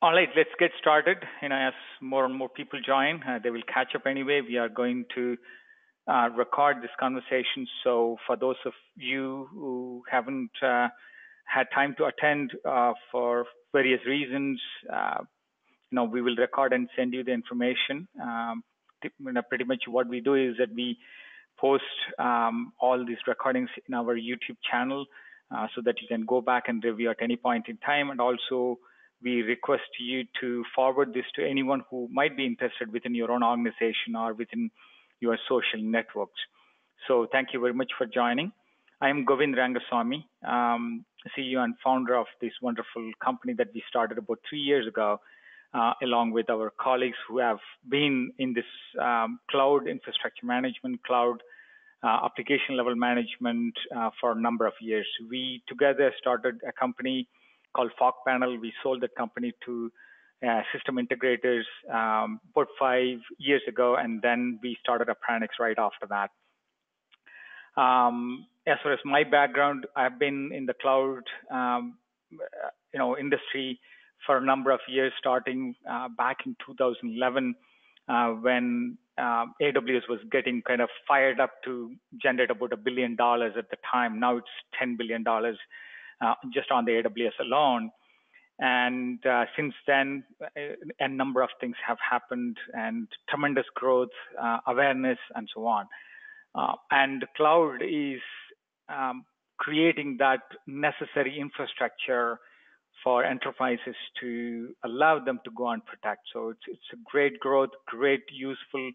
All right, let's get started. As more and more people join, they will catch up anyway. We are going to record this conversation. So for those of you who haven't had time to attend for various reasons, we will record and send you the information. Pretty much what we do is that we post all these recordings in our YouTube channel so that you can go back and review at any point in time. And also, we request you to forward this to anyone who might be interested within your own organization or within your social networks. So thank you very much for joining. I am Govind Rangaswamy, CEO and founder of this wonderful company that we started about 3 years ago, along with our colleagues who have been in this cloud infrastructure management, cloud application level management for a number of years. We together started a company called Fog Panel. We sold that company to system integrators about 5 years ago, and then we started Appranix right after that. As far as my background, I've been in the cloud, industry for a number of years, starting back in 2011 when AWS was getting kind of fired up to generate about $1 billion at the time. Now it's $10 billion. Just on the AWS alone. And since then, a number of things have happened and tremendous growth, awareness, and so on. And cloud is creating that necessary infrastructure for enterprises to allow them to go and protect. So it's a great growth, great useful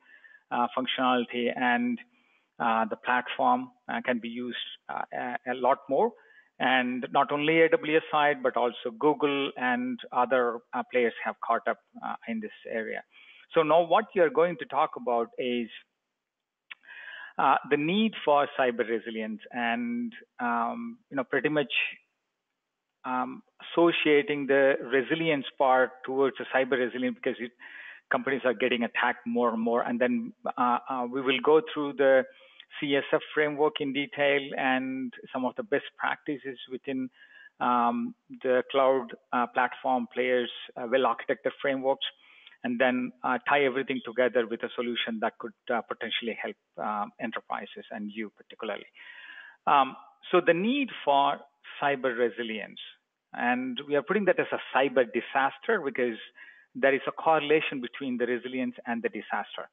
functionality, and the platform can be used a lot more. And not only AWS side, but also Google and other players have caught up in this area. So now what you're going to talk about is the need for cyber resilience and, pretty much associating the resilience part towards the cyber resilience because companies are getting attacked more and more. And then we will go through the CSF framework in detail and some of the best practices within the cloud platform players, well-architected frameworks, and then tie everything together with a solution that could potentially help enterprises and you particularly. So the need for cyber resilience, and we are putting that as a cyber disaster because there is a correlation between the resilience and the disaster.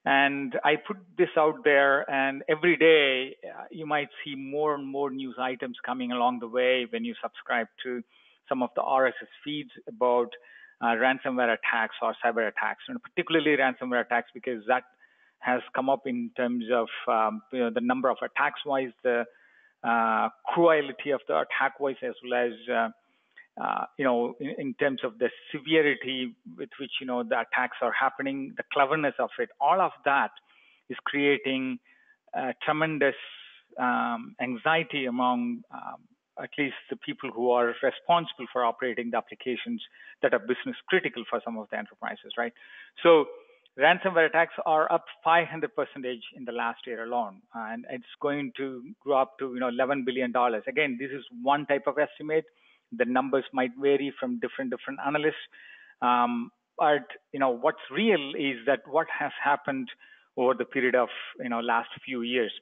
And I put this out there, and every day you might see more and more news items coming along the way when you subscribe to some of the RSS feeds about ransomware attacks or cyber attacks, and particularly ransomware attacks because that has come up in terms of the number of attacks wise, the cruelty of the attack wise, as well as in terms of the severity with which, the attacks are happening, the cleverness of it, all of that is creating tremendous anxiety among at least the people who are responsible for operating the applications that are business critical for some of the enterprises, right? So ransomware attacks are up 500% in the last year alone, and it's going to grow up to, $11 billion. Again, this is one type of estimate. The numbers might vary from different analysts. But, what's real is that what has happened over the period of, last few years.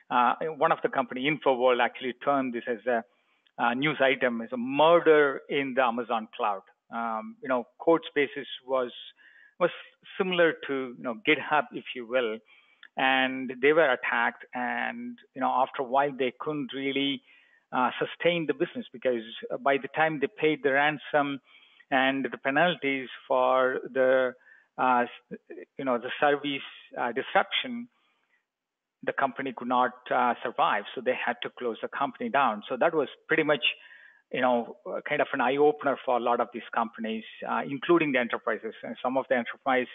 One of the company, InfoWorld, actually termed this as a news item, as a murder in the Amazon cloud. Codespaces was similar to, GitHub, if you will. And they were attacked. And, after a while, they couldn't really sustain the business because by the time they paid the ransom and the penalties for the the service disruption, the company could not survive. So they had to close the company down. So that was pretty much kind of an eye opener for a lot of these companies, including the enterprises. And some of the enterprise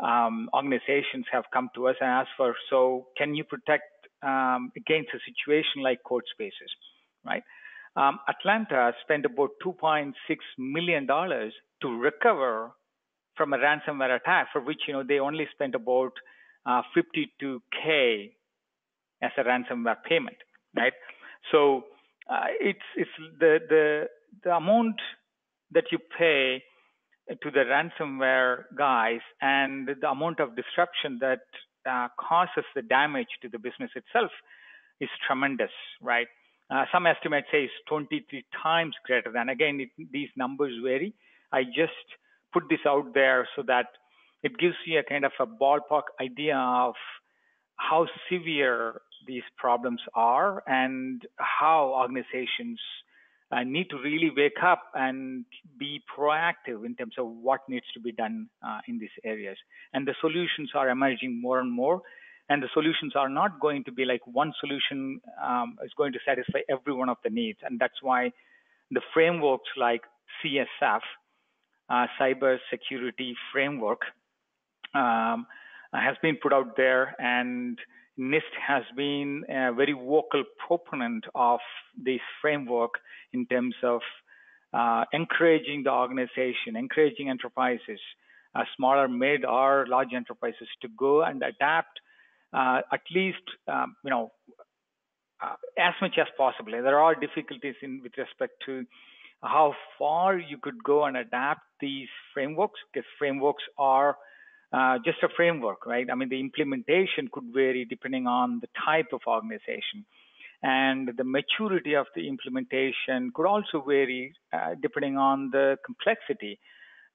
organizations have come to us and asked for, so can you protect against a situation like Codespaces? Right? Atlanta spent about $2.6 million to recover from a ransomware attack, for which they only spent about $52K as a ransomware payment. Right? So it's the amount that you pay to the ransomware guys, and the amount of disruption that causes the damage to the business itself is tremendous, right? Some estimates say it's 23 times greater than. Again, these numbers vary. I just put this out there so that it gives you a kind of a ballpark idea of how severe these problems are and how organizations need to really wake up and be proactive in terms of what needs to be done in these areas. And the solutions are emerging more and more. And the solutions are not going to be like one solution is going to satisfy every one of the needs. And that's why the frameworks like CSF, Cyber Security Framework, has been put out there, and NIST has been a very vocal proponent of this framework in terms of encouraging the organization, encouraging enterprises, smaller, mid, or large enterprises to go and adapt at least, as much as possible. There are difficulties with respect to how far you could go and adapt these frameworks, because frameworks are just a framework, right? I mean, the implementation could vary depending on the type of organization. And the maturity of the implementation could also vary depending on the complexity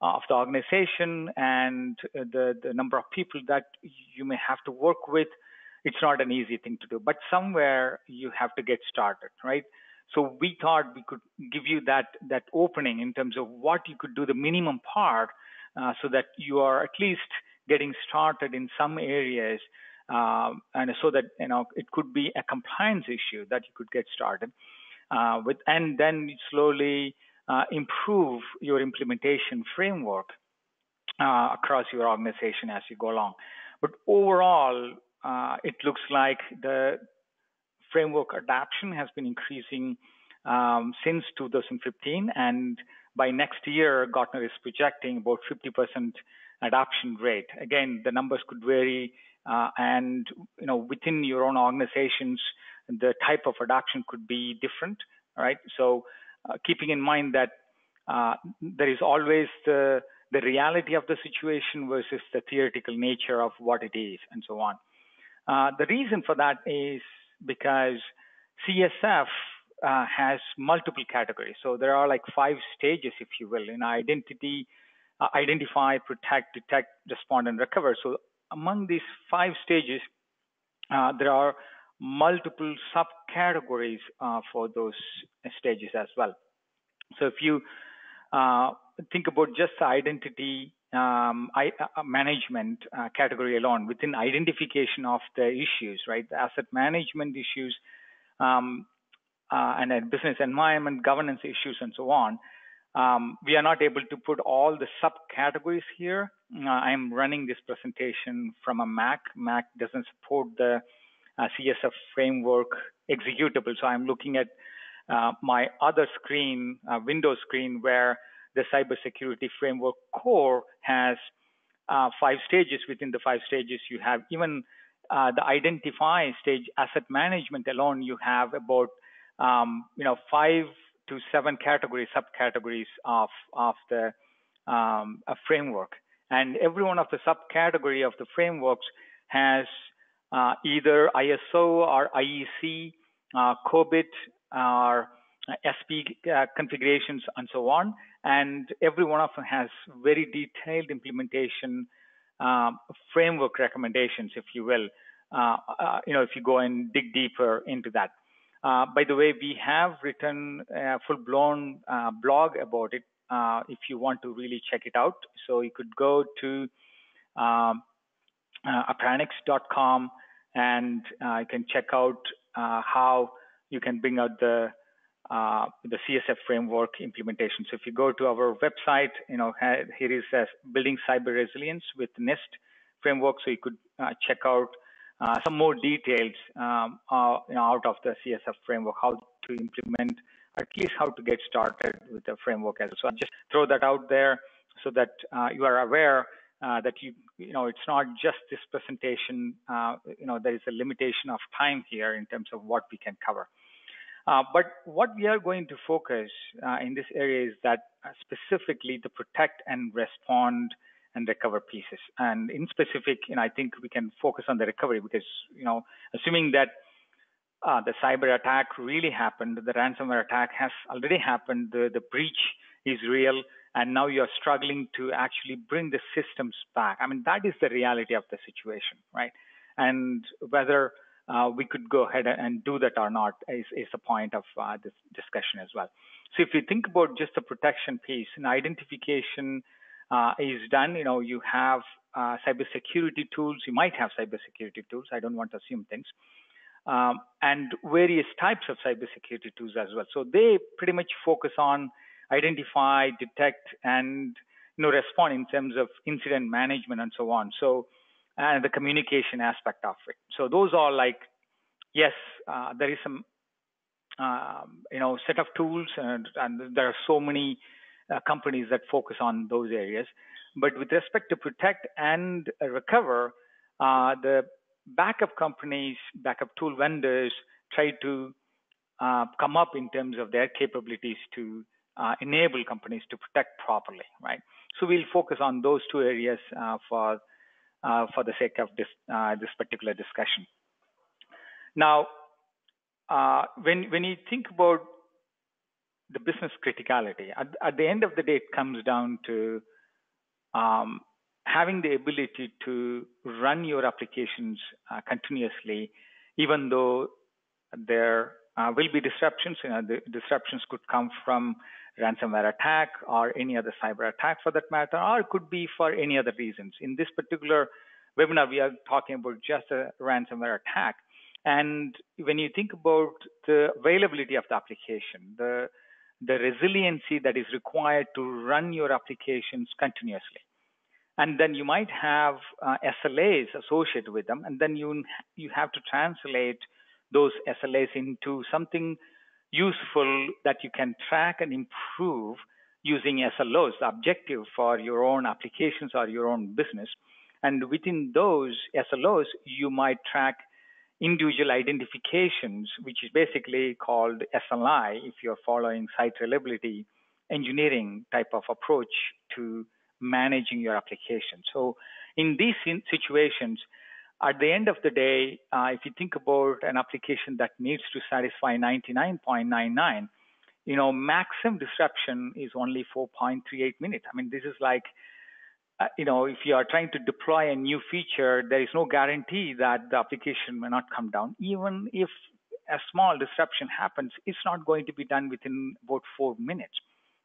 of the organization and the number of people that you may have to work with. It's not an easy thing to do, but somewhere you have to get started, right? So we thought we could give you that opening in terms of what you could do, the minimum part, so that you are at least getting started in some areas, and so that it could be a compliance issue that you could get started with, and then slowly improve your implementation framework across your organization as you go along. But overall, it looks like the framework adoption has been increasing since 2015, and by next year, Gartner is projecting about 50% adoption rate. Again, the numbers could vary, and within your own organizations, the type of adoption could be different, right? So, keeping in mind that there is always the reality of the situation versus the theoretical nature of what it is, and so on. The reason for that is because CSF has multiple categories. So there are like 5 stages, if you will, in identify, protect, detect, respond, and recover. So among these 5 stages, there are multiple subcategories for those stages as well. So if you think about just the identity management category alone, within identification of the issues, right? The asset management issues, and then business environment, governance issues, and so on. We are not able to put all the subcategories here. I am running this presentation from a Mac. Mac doesn't support the CSF framework executable, so I'm looking at my other screen, Windows screen, where the Cybersecurity Framework core has 5 stages. Within the 5 stages, you have even the identify stage, asset management alone. You have about 5 to 7 categories, subcategories of the framework, and every one of the subcategory of the frameworks has either ISO or IEC, COBIT, or SP configurations, and so on. And every one of them has very detailed implementation framework recommendations, if you will. If you go and dig deeper into that. By the way, we have written a full-blown blog about it if you want to really check it out. So you could go to appranix.com and you can check out how you can bring out the CSF framework implementation. So if you go to our website, here is building cyber resilience with NIST framework. So you could check out some more details out of the CSF framework, how to implement, at least how to get started with the framework as well. So I'll just throw that out there so that you are aware that it's not just this presentation. There is a limitation of time here in terms of what we can cover. But what we are going to focus in this area is that specifically the protect and respond and recover pieces. And in specific, I think we can focus on the recovery because, assuming that the cyber attack really happened, the ransomware attack has already happened, the breach is real, and now you're struggling to actually bring the systems back. I mean, that is the reality of the situation, right? And whether we could go ahead and do that or not is the point of this discussion as well. So if you think about just the protection piece, and identification is done, you have cybersecurity tools. You might have cybersecurity tools. I don't want to assume things. And various types of cybersecurity tools as well. So they pretty much focus on identify, detect, and respond in terms of incident management and so on. So and the communication aspect of it. So those are like, yes, there is some set of tools, and there are so many companies that focus on those areas. But with respect to protect and recover, the backup companies, backup tool vendors try to come up in terms of their capabilities to enable companies to protect properly, right? So we'll focus on those two areas for the sake of this particular discussion. Now, when you think about the business criticality, at the end of the day, it comes down to having the ability to run your applications continuously, even though there will be disruptions. The disruptions could come from ransomware attack or any other cyber attack for that matter, or it could be for any other reasons. In this particular webinar, we are talking about just a ransomware attack. And when you think about the availability of the application, the resiliency that is required to run your applications continuously. And then you might have SLAs associated with them, and then you have to translate those SLAs into something useful that you can track and improve using SLOs, the objective for your own applications or your own business. And within those SLOs, you might track individual identifications, which is basically called SLI if you're following site reliability engineering type of approach to managing your application. So in these situations, at the end of the day, if you think about an application that needs to satisfy 99.99, maximum disruption is only 4.38 minutes. I mean, this is like, if you are trying to deploy a new feature, there is no guarantee that the application may not come down. Even if a small disruption happens, it's not going to be done within about 4 minutes,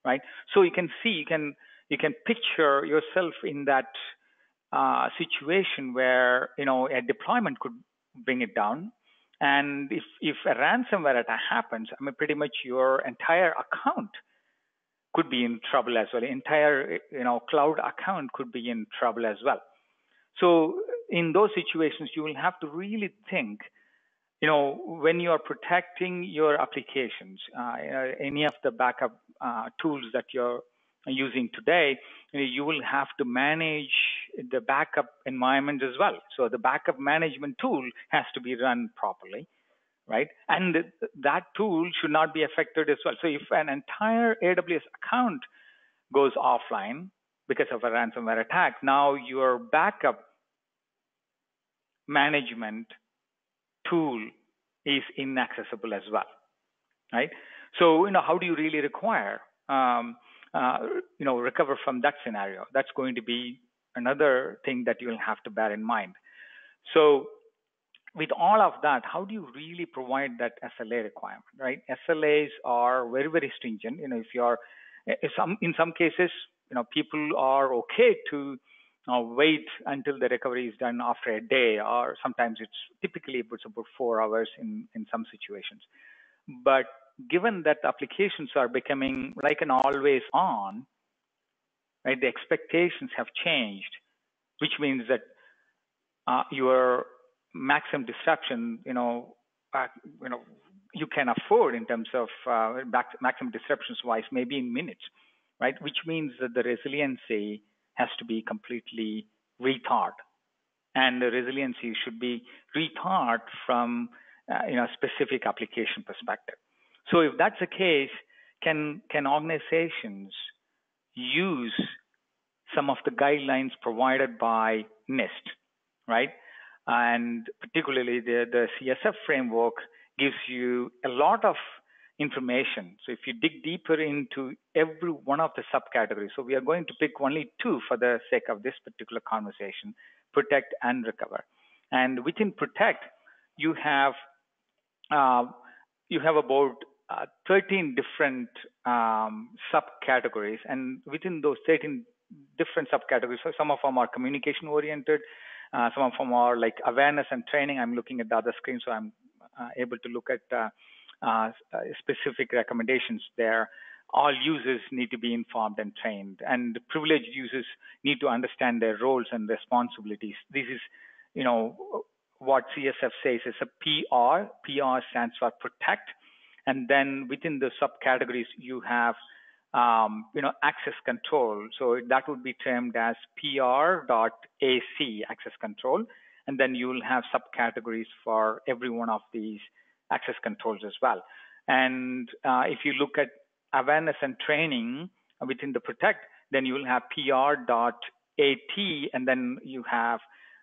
right? So you can see, you can picture yourself in that situation where a deployment could bring it down, and if a ransomware attack happens, I mean, pretty much your entire account could be in trouble as well. Entire cloud account could be in trouble as well. So in those situations, you will have to really think, when you are protecting your applications, any of the backup tools that you're using today, you will have to manage the backup environment as well. So the backup management tool has to be run properly, right? And that tool should not be affected as well. So if an entire AWS account goes offline because of a ransomware attack, now your backup management tool is inaccessible as well, right? So, how do you really require recover from that scenario? That's going to be another thing that you'll have to bear in mind. So with all of that, how do you really provide that SLA requirement, right? SLAs are very, very stringent. In some cases, people are okay to wait until the recovery is done after a day, or sometimes it's about 4 hours in some situations. But given that applications are becoming like an always on, right? The expectations have changed, which means that your maximum disruption, you can afford in terms of maximum disruptions wise, maybe in minutes, right? Which means that the resiliency has to be completely rethought, and the resiliency should be rethought from a specific application perspective. So if that's the case, can organizations use some of the guidelines provided by NIST, right? And particularly the CSF framework gives you a lot of information. So if you dig deeper into every one of the subcategories, so we are going to pick only two for the sake of this particular conversation, protect and recover. And within protect, you have about 13 different subcategories, and within those 13 different subcategories, so some of them are communication oriented, some of them are like awareness and training. I'm looking at the other screen, so I'm able to look at specific recommendations there. All users need to be informed and trained, and privileged users need to understand their roles and responsibilities. This is, what CSF says is a PR. PR stands for protect, and then within the subcategories you have, access control. So that would be termed as PR.AC, access control, and then you will have subcategories for every one of these access controls as well. And if you look at awareness and training within the protect, then you will have PR.AT, and then you have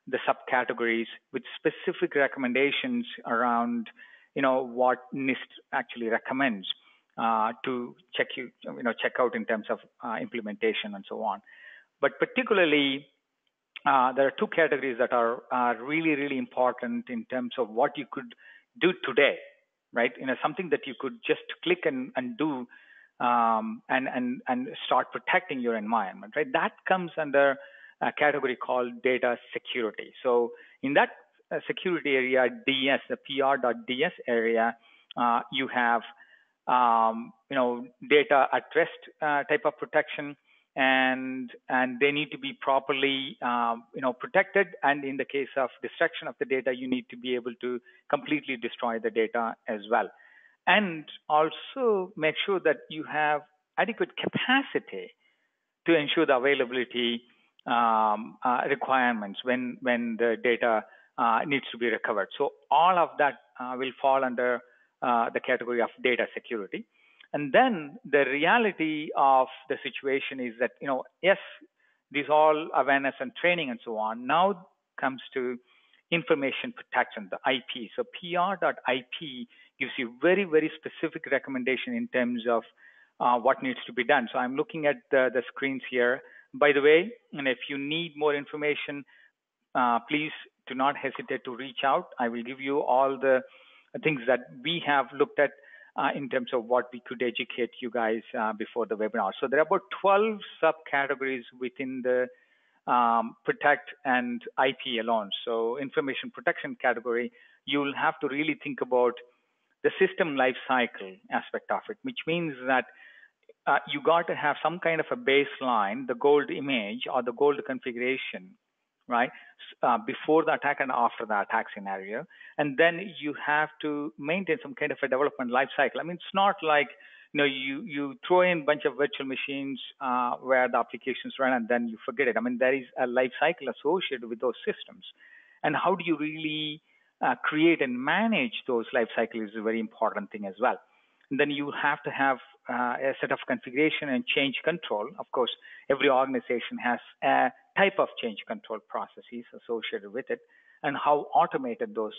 the subcategories with specific recommendations around, what NIST actually recommends to check out in terms of implementation and so on. But particularly, there are two categories that are really, really important in terms of what you could do today, right? Something that you could just click and do and start protecting your environment, right? That comes under a category called data security. So in that security area, DS, the PR.DS area, you have data at rest type of protection, and they need to be properly protected. And in the case of destruction of the data, you need to be able to completely destroy the data as well, and also make sure that you have adequate capacity to ensure the availability requirements when the data needs to be recovered. So all of that will fall under the category of data security. And then the reality of the situation is that, yes, these all awareness and training and so on. Now comes to information protection, the IP. So PR.IP gives you very, very specific recommendation in terms of what needs to be done. So I'm looking at the screens here. By the way, and if you need more information, please do not hesitate to reach out. I will give you all the things that we have looked at in terms of what we could educate you guys before the webinar. So there are about 12 subcategories within the protect and IP alone. So information protection category, you will have to really think about the system life cycle aspect of it, which means that you got to have some kind of a baseline, the gold image or the gold configuration, right, before the attack and after the attack scenario. And then you have to maintain some kind of a development life cycle. I mean, it's not like, you throw in a bunch of virtual machines where the applications run and then you forget it. I mean, there is a life cycle associated with those systems. And how do you really create and manage those life cycles is a very important thing as well. And then you have to have a set of configuration and change control. Of course, every organization has a type of change control processes associated with it, and how automated those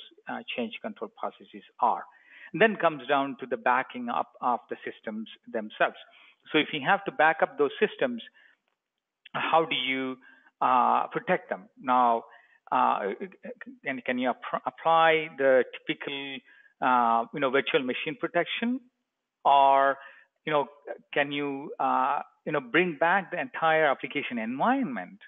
change control processes are. And then comes down to the backing up of the systems themselves. So if you have to back up those systems, how do you protect them? Now, can you apply the typical virtual machine protection, or can you bring back the entire application environment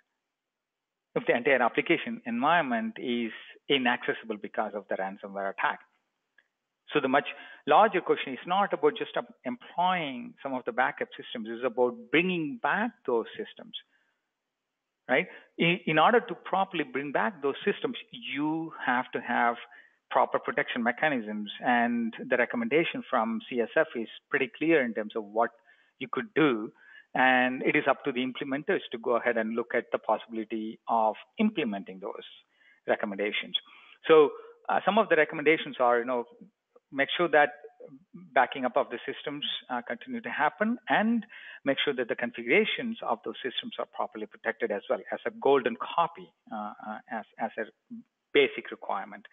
if the entire application environment is inaccessible because of the ransomware attack? So the much larger question is not about just employing some of the backup systems, it's about bringing back those systems, right? In order to properly bring back those systems, you have to have proper protection mechanisms, and the recommendation from CSF is pretty clear in terms of what you could do, and it is up to the implementers to go ahead and look at the possibility of implementing those recommendations. So some of the recommendations are, make sure that backing up of the systems continue to happen, and make sure that the configurations of those systems are properly protected as well as a golden copy as a basic requirement,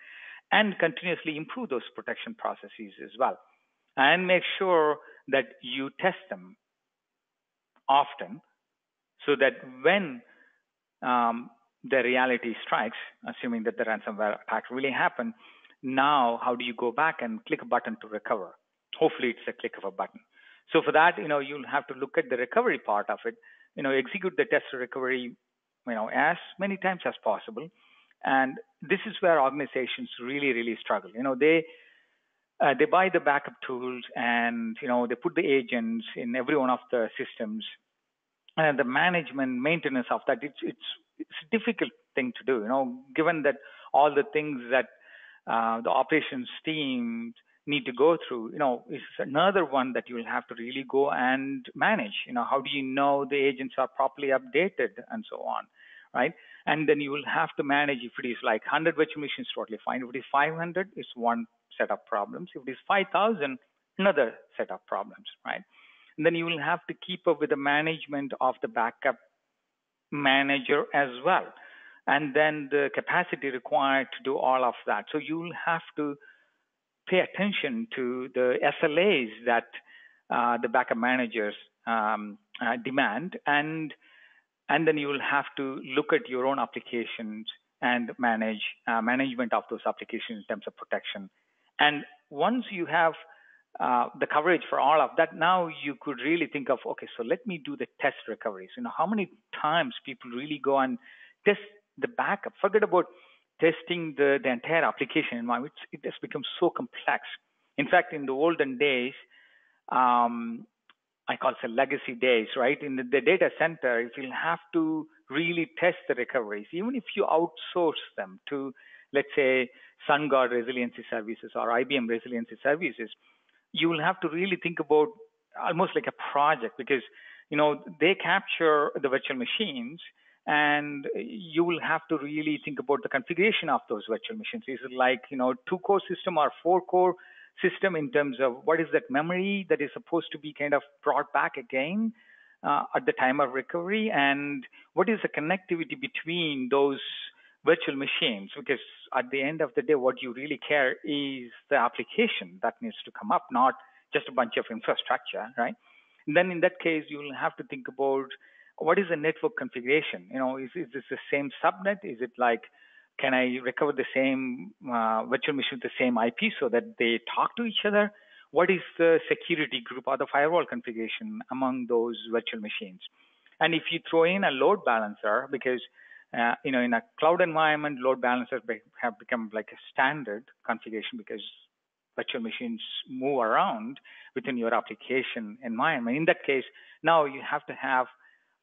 and continuously improve those protection processes as well, and make sure that you test them often so that when the reality strikes, assuming that the ransomware attack really happened, now how do you go back and click a button to recover? Hopefully it's a click of a button. So for that, you'll have to look at the recovery part of it, execute the test recovery, as many times as possible. And this is where organizations really, really struggle. They buy the backup tools and, they put the agents in every one of the systems, and the management maintenance of that, it's a difficult thing to do, given that all the things that the operations team need to go through, is another one that you will have to really go and manage. How do you know the agents are properly updated and so on, right? And then you will have to manage if it is like 100 virtual machines, totally fine. If it is 500, it's one set of problems. If it is 5,000, another set of problems, right? And then you will have to keep up with the management of the backup manager as well, and then the capacity required to do all of that. So you will have to pay attention to the SLAs that the backup managers demand, and then you will have to look at your own applications and management of those applications in terms of protection. And once you have the coverage for all of that, now you could really think of, okay, so let me do the test recoveries. How many times people really go and test the backup? Forget about testing the entire application environment. It has become so complex. In fact, in the olden days, I call it legacy days, right? In the data center, if you'll have to really test the recoveries, even if you outsource them to, let's say, SunGuard Resiliency Services or IBM Resiliency Services, you will have to really think about almost like a project, because, they capture the virtual machines, and you will have to really think about the configuration of those virtual machines. Is it like, 2-core system or 4-core system in terms of what is that memory that is supposed to be kind of brought back again at the time of recovery, and what is the connectivity between those virtual machines? Because at the end of the day, what you really care is the application that needs to come up, not just a bunch of infrastructure, right? And then in that case, you will have to think about what is the network configuration. Is this the same subnet? Is it like, can I recover the same virtual machine with the same IP so that they talk to each other? What is the security group or the firewall configuration among those virtual machines? And if you throw in a load balancer, because in a cloud environment, load balancers have become like a standard configuration, because virtual machines move around within your application environment. In that case, now you have to have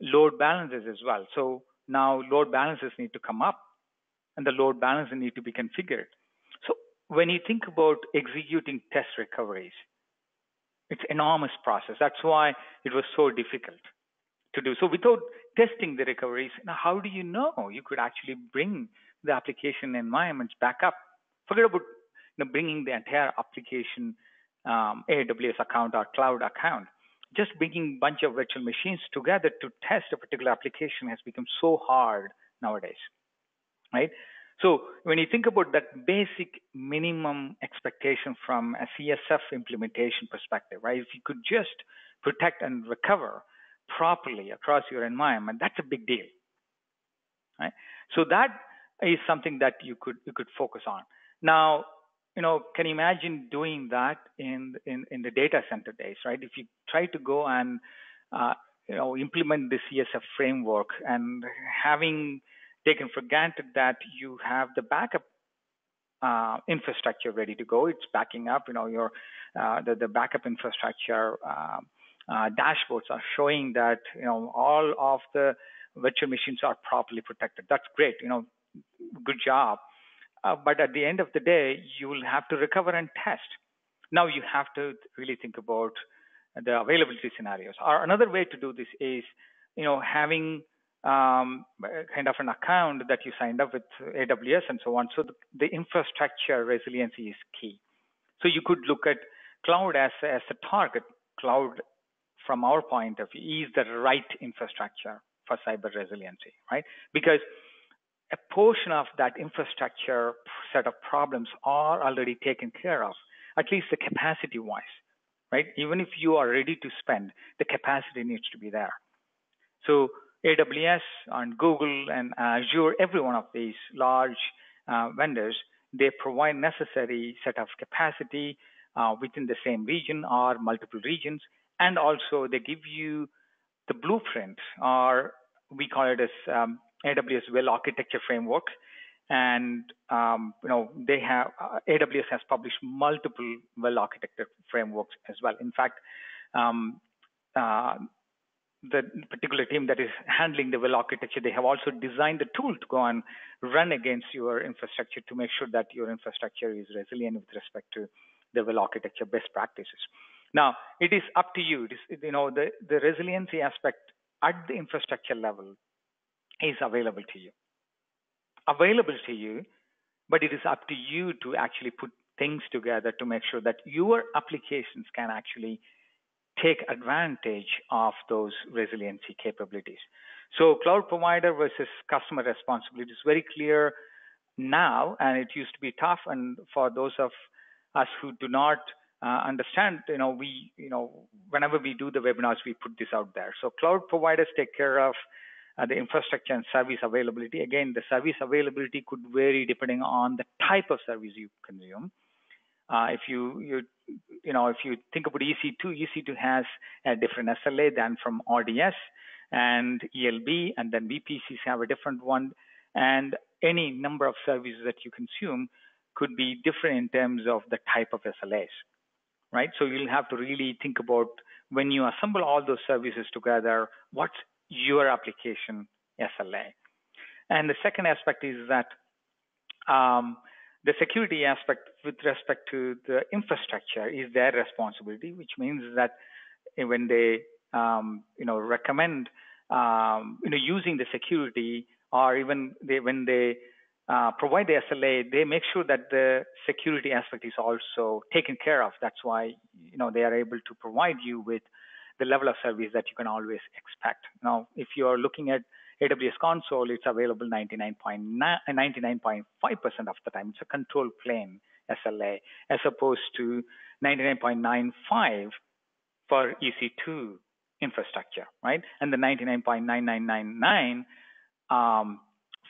load balancers as well. So now load balancers need to come up, and the load balancer need to be configured. So when you think about executing test recoveries, it's an enormous process. That's why it was so difficult to do. So without testing the recoveries, now how do you know you could actually bring the application environments back up? Forget about bringing the entire application AWS account or cloud account. Just bringing a bunch of virtual machines together to test a particular application has become so hard nowadays, right? So when you think about that basic minimum expectation from a CSF implementation perspective, right? If you could just protect and recover properly across your environment, that's a big deal, right? So that is something that you could focus on. Now, can you imagine doing that in the data center days, right? If you try to go and implement the CSF framework, and having taken for granted that you have the backup infrastructure ready to go, it's backing up. Your the backup infrastructure dashboards are showing that all of the virtual machines are properly protected. That's great. Good job. But at the end of the day, you will have to recover and test. Now you have to really think about the availability scenarios. Or another way to do this is, having kind of an account that you signed up with AWS and so on. So the infrastructure resiliency is key. So you could look at cloud as a target, cloud from our point of view is the right infrastructure for cyber resiliency, right? Because a portion of that infrastructure set of problems are already taken care of, at least the capacity wise, right? Even if you are ready to spend, the capacity needs to be there. So AWS and Google and Azure, every one of these large vendors, they provide necessary set of capacity within the same region or multiple regions. And also they give you the blueprint, or we call it as AWS Well Architecture Framework. And, they have, AWS has published multiple well architected frameworks as well. In fact, the particular team that is handling the well architecture, they have also designed a tool to go and run against your infrastructure to make sure that your infrastructure is resilient with respect to the well architecture best practices. Now, it is up to you. It is, the resiliency aspect at the infrastructure level is available to you. But it is up to you to actually put things together to make sure that your applications can actually take advantage of those resiliency capabilities. So cloud provider versus customer responsibility is very clear now, and it used to be tough. And for those of us who do not understand, whenever we do the webinars, we put this out there. So cloud providers take care of the infrastructure and service availability. Again, the service availability could vary depending on the type of service you consume. If you think about EC2 has a different SLA than from RDS, and ELB, and then VPCs have a different one, and any number of services that you consume could be different in terms of the type of SLAs, right? So you'll have to really think about, when you assemble all those services together, what's your application SLA? And the second aspect is that the security aspect with respect to the infrastructure is their responsibility, which means that when they, recommend, using the security, or even when they provide the SLA, they make sure that the security aspect is also taken care of. That's why, they are able to provide you with the level of service that you can always expect. Now, if you are looking at AWS console, it's available 99.5% of the time. It's a control plane SLA, as opposed to 99.95 for EC2 infrastructure, right? And the 99.9999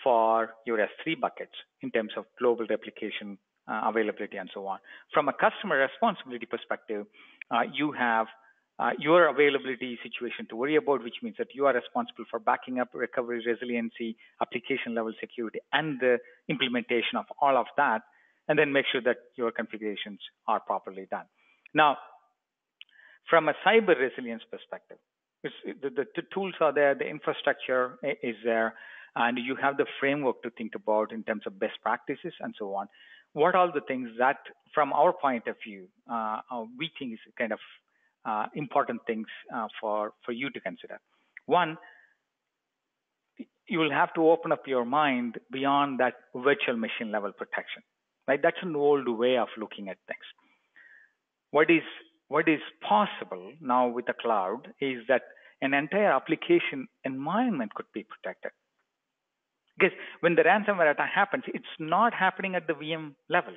for your S3 buckets in terms of global replication availability and so on. From a customer responsibility perspective, you have your availability situation to worry about, which means that you are responsible for backing up recovery, resiliency, application level security, and the implementation of all of that, and then make sure that your configurations are properly done. Now, from a cyber resilience perspective, the tools are there, the infrastructure is there, and you have the framework to think about in terms of best practices and so on. What are the things that, from our point of view, we think is kind of important things for you to consider? One, you will have to open up your mind beyond that virtual machine level protection, right? That's an old way of looking at things. What is possible now with the cloud is that an entire application environment could be protected. Because when the ransomware attack happens, it's not happening at the VM level.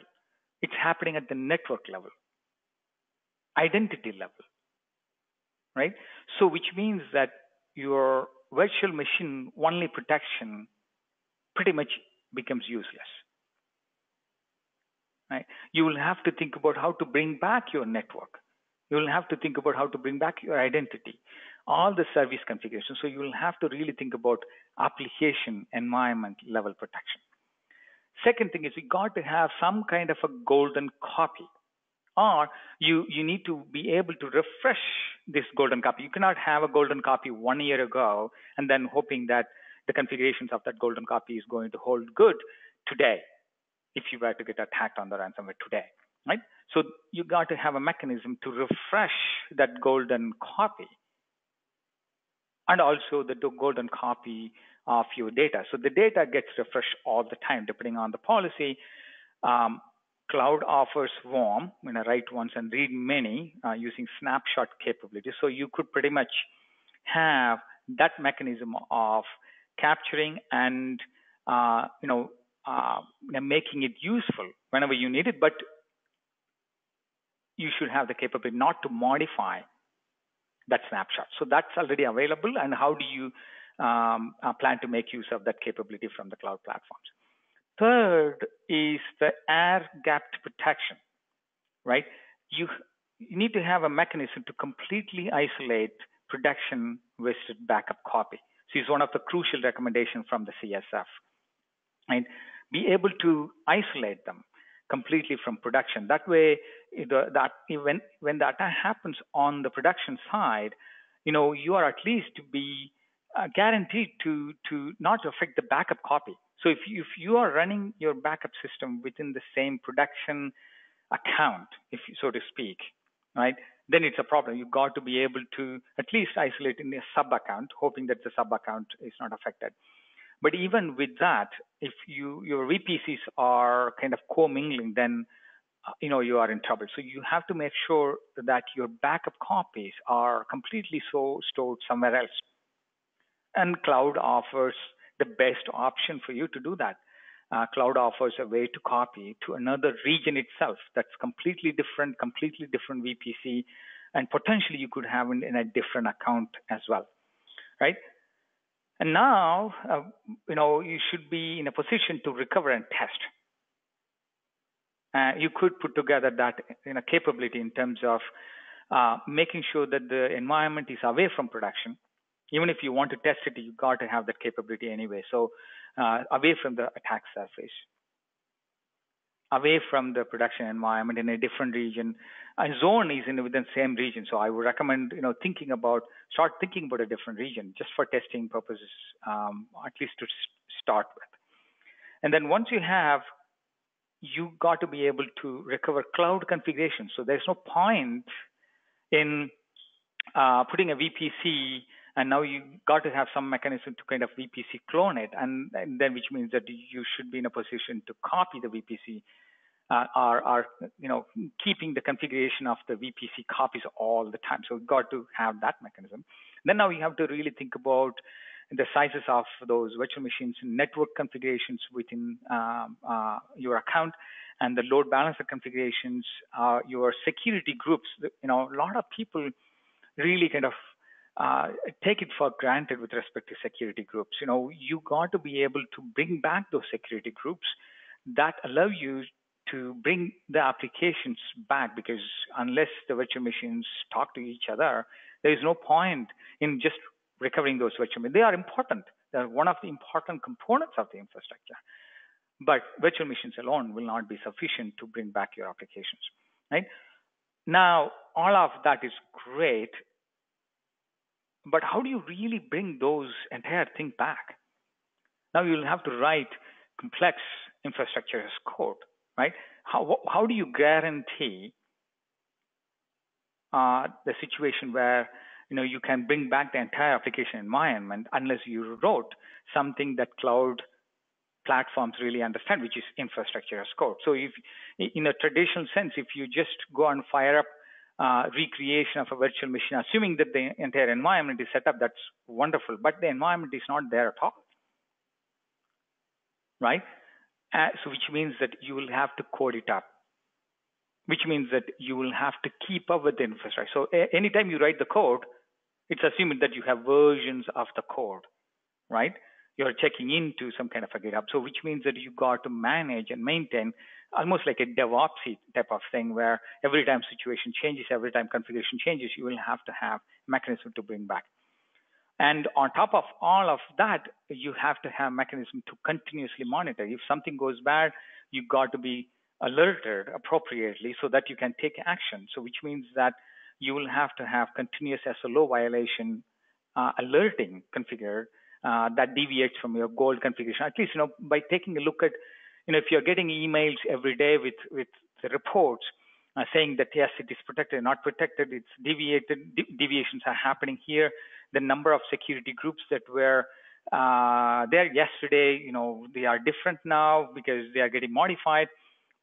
It's happening at the network level, identity level, right? So which means that your virtual machine only protection pretty much becomes useless, right? You will have to think about how to bring back your network. You will have to think about how to bring back your identity, all the service configurations. So you will have to really think about application environment level protection. Second thing is, we got to have some kind of a golden copy, or you need to be able to refresh this golden copy. You cannot have a golden copy 1 year ago and then hoping that the configurations of that golden copy is going to hold good today if you were to get attacked on the ransomware today, right? So you got to have a mechanism to refresh that golden copy, and also the golden copy of your data. So the data gets refreshed all the time, depending on the policy. cloud offers warm, write once and read many using snapshot capability. So you could pretty much have that mechanism of capturing and making it useful whenever you need it, but you should have the capability not to modify that snapshot. So that's already available. And how do you plan to make use of that capability from the cloud platforms? Third is the air-gapped protection, right? You need to have a mechanism to completely isolate production-vested backup copy. So it's one of the crucial recommendations from the CSF. And be able to isolate them completely from production. That way, when the attack happens on the production side, you are at least to be guaranteed to not affect the backup copy. So if you are running your backup system within the same production account, so to speak, right, then it's a problem. You've got to be able to at least isolate in a sub account, hoping that the sub account is not affected. But even with that, if your VPCs are kind of commingling, then you are in trouble. So you have to make sure that your backup copies are completely stored somewhere else. And cloud offers the best option for you to do that. Cloud offers a way to copy to another region itself that's completely different VPC, and potentially you could have it in a different account as well, right? And now, you should be in a position to recover and test. You could put together that capability in terms of making sure that the environment is away from production. Even if you want to test it, you got to have that capability anyway. So away from the attack surface, away from the production environment in a different region. A zone is within the same region. So I would recommend, start thinking about a different region just for testing purposes, at least to start with. And then once you got to be able to recover cloud configuration. So there's no point in putting a VPC, and now you got to have some mechanism to kind of VPC clone it, and then which means that you should be in a position to copy the VPC, or keeping the configuration of the VPC copies all the time. So you've got to have that mechanism. Then now you have to really think about the sizes of those virtual machines, network configurations within your account, and the load balancer configurations, your security groups. A lot of people really kind of take it for granted with respect to security groups. You got to be able to bring back those security groups that allow you to bring the applications back, because unless the virtual machines talk to each other, there is no point in just recovering those virtual machines. They are important. They're one of the important components of the infrastructure. But virtual machines alone will not be sufficient to bring back your applications, right? Now, all of that is great, but how do you really bring those entire thing back? Now you'll have to write complex infrastructure as code, right? How do you guarantee the situation where you can bring back the entire application environment unless you wrote something that cloud platforms really understand, which is infrastructure as code? So if, in a traditional sense, if you just go and fire up recreation of a virtual machine, assuming that the entire environment is set up, that's wonderful, but the environment is not there at all, right? So which means that you will have to code it up, which means that you will have to keep up with the infrastructure. So anytime you write the code, it's assuming that you have versions of the code, right? You're checking into some kind of a GitHub. So which means that you got to manage and maintain almost like a DevOps type of thing, where every time situation changes, every time configuration changes, you will have to have mechanism to bring back. And on top of all of that, you have to have mechanism to continuously monitor. If something goes bad, you got to be alerted appropriately so that you can take action. So which means that you will have to have continuous SLO violation alerting configured that deviates from your goal configuration. At least, by taking a look at, if you're getting emails every day with the reports saying that, yes, it is protected, not protected, it's deviated, deviations are happening here. The number of security groups that were there yesterday, they are different now because they are getting modified.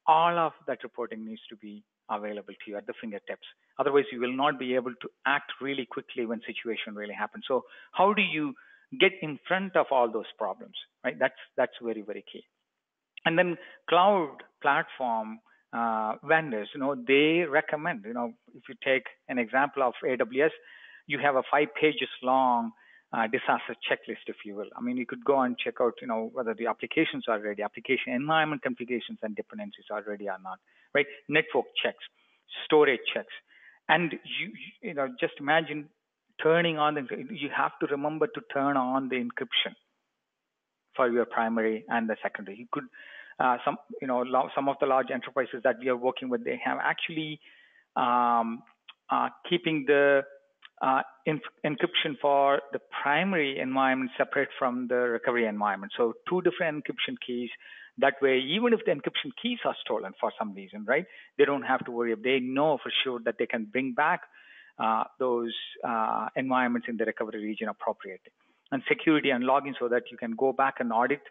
all of that reporting needs to be available to you at the fingertips. Otherwise, you will not be able to act really quickly when situation really happens. So how do you get in front of all those problems, right? That's very, very key. And then cloud platform vendors, they recommend, if you take an example of AWS, you have a 5 pages long disaster checklist, if you will. I mean, you could go and check out, whether the applications are ready, application environment configurations and dependencies are ready or not, right? Network checks, storage checks. And you just imagine turning on you have to remember to turn on the encryption for your primary and the secondary. You could, some of the large enterprises that we are working with, they have actually keeping the encryption for the primary environment separate from the recovery environment. So 2 different encryption keys. That way, even if the encryption keys are stolen for some reason, right, they don't have to worry. They know for sure that they can bring back those environments in the recovery region appropriately. And security and logging, so that you can go back and audit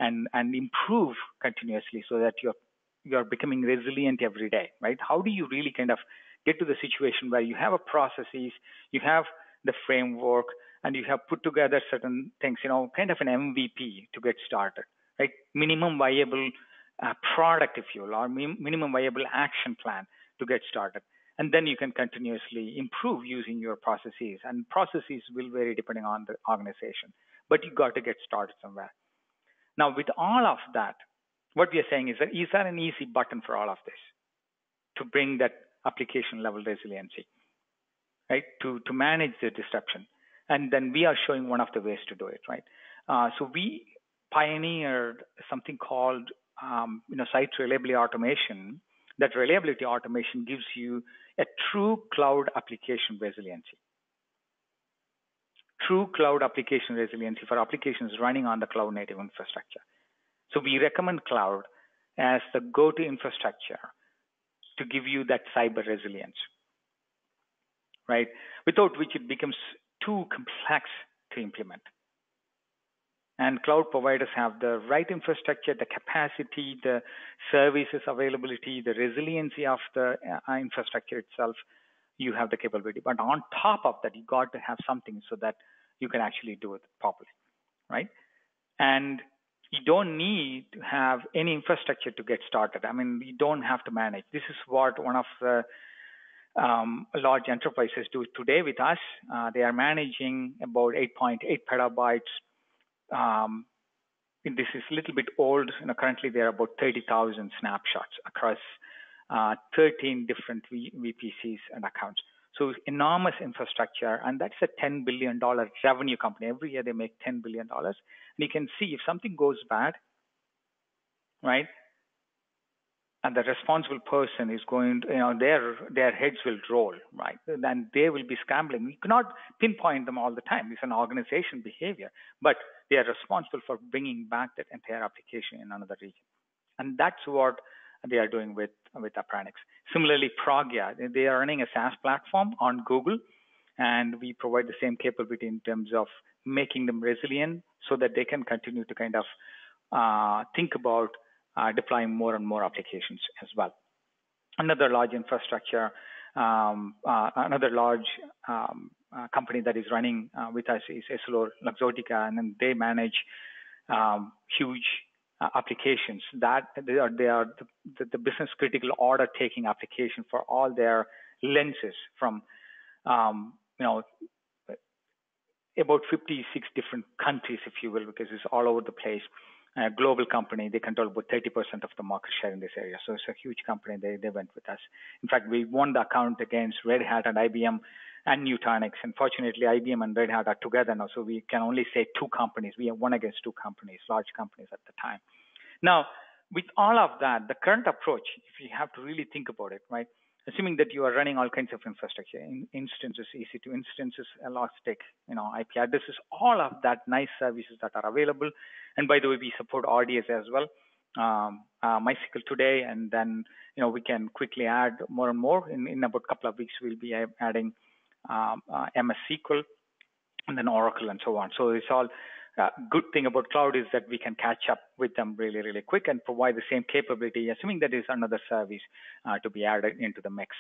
and improve continuously, so that you're becoming resilient every day, right? How do you really kind of get to the situation where you have a processes, you have the framework, and you have put together certain things, kind of an MVP to get started, right? Minimum viable product, if you will, or minimum viable action plan to get started. And then you can continuously improve using your processes. And processes will vary depending on the organization, but you got to get started somewhere. Now, with all of that, what we are saying is there an easy button for all of this to bring that application level resiliency, right? To manage the disruption. And then we are showing one of the ways to do it, right? So we pioneered something called, site reliability automation. That reliability automation gives you a true cloud application resiliency. True cloud application resiliency for applications running on the cloud native infrastructure. So we recommend cloud as the go-to infrastructure to give you that cyber resilience, right? Without which it becomes too complex to implement. And cloud providers have the right infrastructure, the capacity, the services availability, the resiliency of the infrastructure itself. You have the capability. But on top of that, you got to have something so that you can actually do it properly, right? And you don't need to have any infrastructure to get started. I mean, you don't have to manage. This is what one of the large enterprises do today with us. They are managing about 8.8 petabytes. This is a little bit old. Currently, there are about 30,000 snapshots across 13 different VPCs and accounts. So enormous infrastructure, and that's a $10 billion revenue company. Every year they make $10 billion. And you can see if something goes bad, right, and the responsible person is going to, their heads will roll, right, and they will be scrambling. You cannot pinpoint them all the time. It's an organization behavior, but they are responsible for bringing back that entire application in another region. And that's what they are doing with Appranix. Similarly, Pragya, they are running a SaaS platform on Google, and we provide the same capability in terms of making them resilient so that they can continue to kind of think about deploying more and more applications as well. Another large infrastructure, another large company that is running with us is EssilorLuxottica, and then they manage huge applications that they are the business critical order taking application for all their lenses from about 56 different countries, if you will, because it's all over the place. A global company, they control about 30% of the market share in this area. So it's a huge company. They went with us. In fact, we won the account against Red Hat and IBM and Nutanix. Unfortunately, IBM and Red Hat are together now, so we can only say 2 companies. We have won against 2 companies, large companies at the time. Now, with all of that, the current approach, if you have to really think about it, right, assuming that you are running all kinds of infrastructure, instances, EC2 instances, Elastic, IP addresses, all of that nice services that are available. And by the way, we support RDS as well, MySQL today, and then we can quickly add more and more. In about a couple of weeks, we'll be adding MS SQL, and then Oracle, and so on. So it's all good thing about cloud is that we can catch up with them really, really quick and provide the same capability, assuming that is another service to be added into the mix.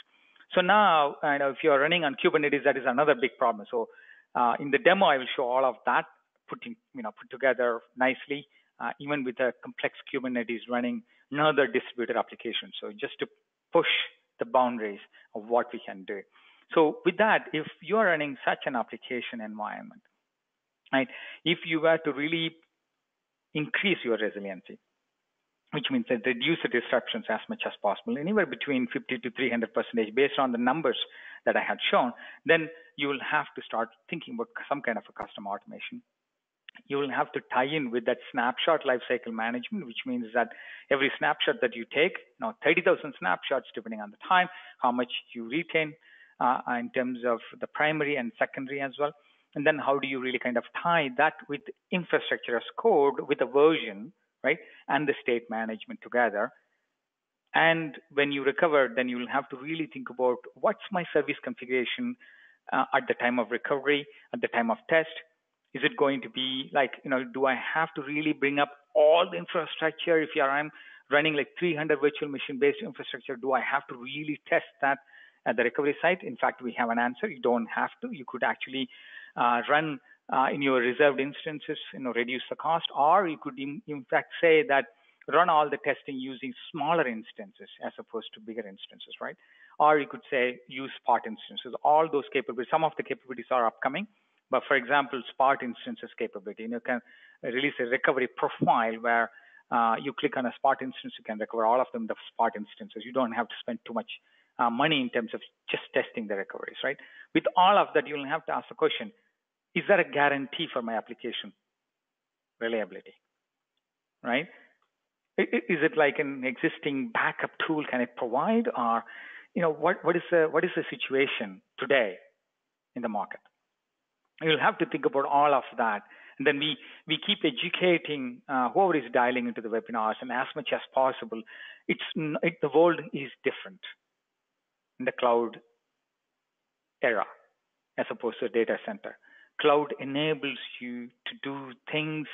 So now, if you're running on Kubernetes, that is another big problem. So in the demo, I will show all of that put together nicely, even with a complex Kubernetes running another distributed application. So just to push the boundaries of what we can do. So with that, if you're running such an application environment, right, if you were to really increase your resiliency, which means that reduce the disruptions as much as possible, anywhere between 50 to 300% based on the numbers that I had shown, then you will have to start thinking about some kind of a custom automation. You will have to tie in with that snapshot lifecycle management, which means that every snapshot that you take, 30,000 snapshots, depending on the time, how much you retain in terms of the primary and secondary as well. And then how do you really kind of tie that with infrastructure as code with a version, right, and the state management together. And when you recover, then you will have to really think about what's my service configuration at the time of recovery, at the time of test. Is it going to be like, do I have to really bring up all the infrastructure? If I'm running like 300 virtual machine-based infrastructure, do I have to really test that at the recovery site? In fact, we have an answer. You don't have to. You could actually run in your reserved instances, reduce the cost, or you could in fact say that run all the testing using smaller instances as opposed to bigger instances, right? Or you could say use Spot instances. All those capabilities, some of the capabilities are upcoming, but for example, Spot instances capability, you can release a recovery profile where you click on a Spot instance, you can recover all of them, the Spot instances. You don't have to spend too much money in terms of just testing the recoveries, right? With all of that, you'll have to ask the question, is there a guarantee for my application reliability, right? Is it like an existing backup tool? Can it provide, or what is the situation today in the market? You'll have to think about all of that, and then we keep educating whoever is dialing into the webinars, and as much as possible, the world is different in the cloud era as opposed to a data center. Cloud enables you to do things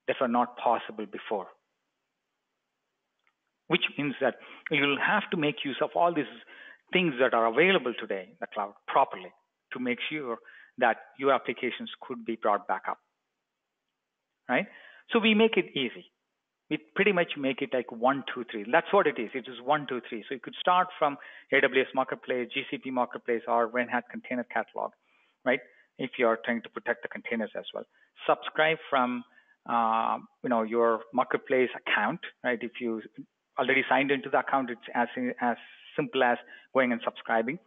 that were not possible before, which means that you'll have to make use of all these things that are available today in the cloud properly to make sure that your applications could be brought back up, right? So we make it easy. We pretty much make it like 1, 2, 3. That's what it is. It is 1, 2, 3. So you could start from AWS Marketplace, GCP Marketplace, or Red Hat Container Catalog, right? If you're trying to protect the containers as well. Subscribe from your Marketplace account, right? If you already signed into the account, it's as simple as going and subscribing.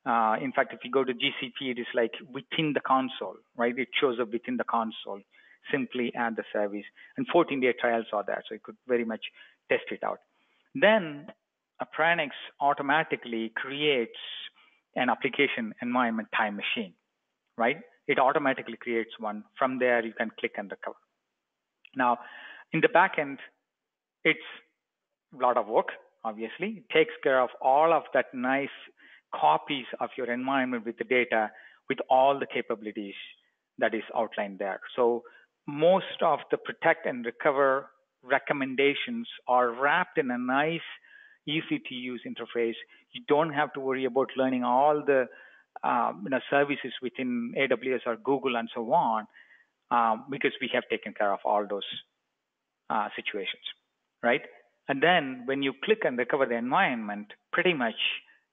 In fact, if you go to GCP, it is like within the console, right? It shows up within the console. Simply add the service, and 14-day trials are there, so you could very much test it out. Then Appranix automatically creates an application environment time machine, right? It automatically creates one. From there, you can click and recover. Now, in the backend, it's a lot of work, obviously. It takes care of all of that nice copies of your environment with the data, with all the capabilities that is outlined there. So most of the protect and recover recommendations are wrapped in a nice, easy to use interface. You don't have to worry about learning all the services within AWS or Google and so on, because we have taken care of all those situations, right? And then when you click and recover the environment, pretty much